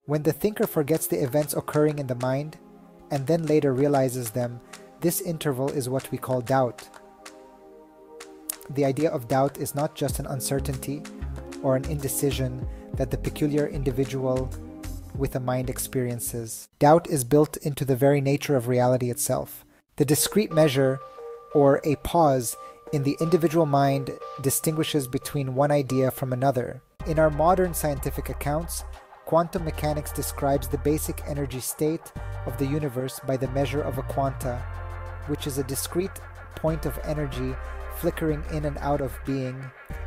When the thinker forgets the events occurring in the mind, and then later realizes them, this interval is what we call doubt. The idea of doubt is not just an uncertainty or an indecision that the peculiar individual with a mind experiences. Doubt is built into the very nature of reality itself. The discrete measure, or a pause, in the individual mind distinguishes between one idea from another. In our modern scientific accounts, quantum mechanics describes the basic energy state of the universe by the measure of a quanta, which is a discrete point of energy flickering in and out of being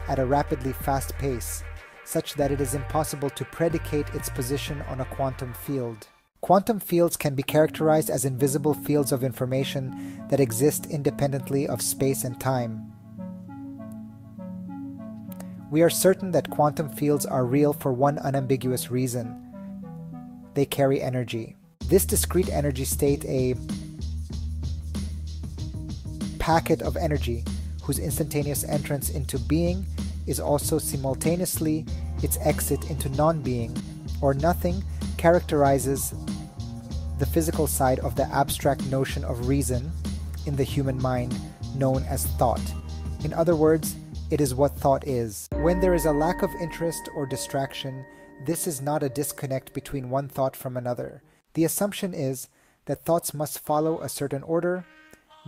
at a rapidly fast pace, such that it is impossible to predicate its position on a quantum field. Quantum fields can be characterized as invisible fields of information that exist independently of space and time. We are certain that quantum fields are real for one unambiguous reason: they carry energy. This discrete energy state, a packet of energy whose instantaneous entrance into being is also simultaneously its exit into non-being, or nothing, characterizes the physical side of the abstract notion of reason in the human mind, known as thought. In other words, it is what thought is. When there is a lack of interest or distraction, this is not a disconnect between one thought from another. The assumption is that thoughts must follow a certain order.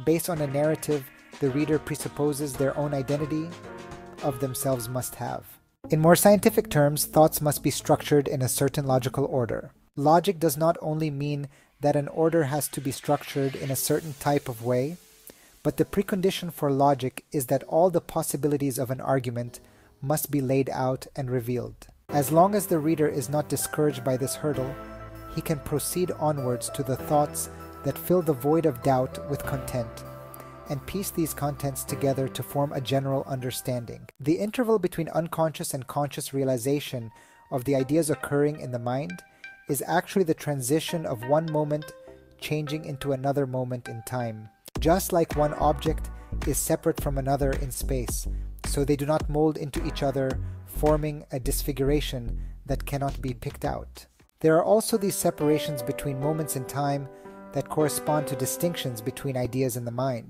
Based on a narrative the reader presupposes their own identity of themselves must have. In more scientific terms, thoughts must be structured in a certain logical order. Logic does not only mean that an order has to be structured in a certain type of way, but the precondition for logic is that all the possibilities of an argument must be laid out and revealed. As long as the reader is not discouraged by this hurdle, he can proceed onwards to the thoughts that fill the void of doubt with content, and piece these contents together to form a general understanding. The interval between unconscious and conscious realization of the ideas occurring in the mind is actually the transition of one moment changing into another moment in time. Just like one object is separate from another in space, so they do not mold into each other, forming a disfiguration that cannot be picked out. There are also these separations between moments in time that correspond to distinctions between ideas in the mind.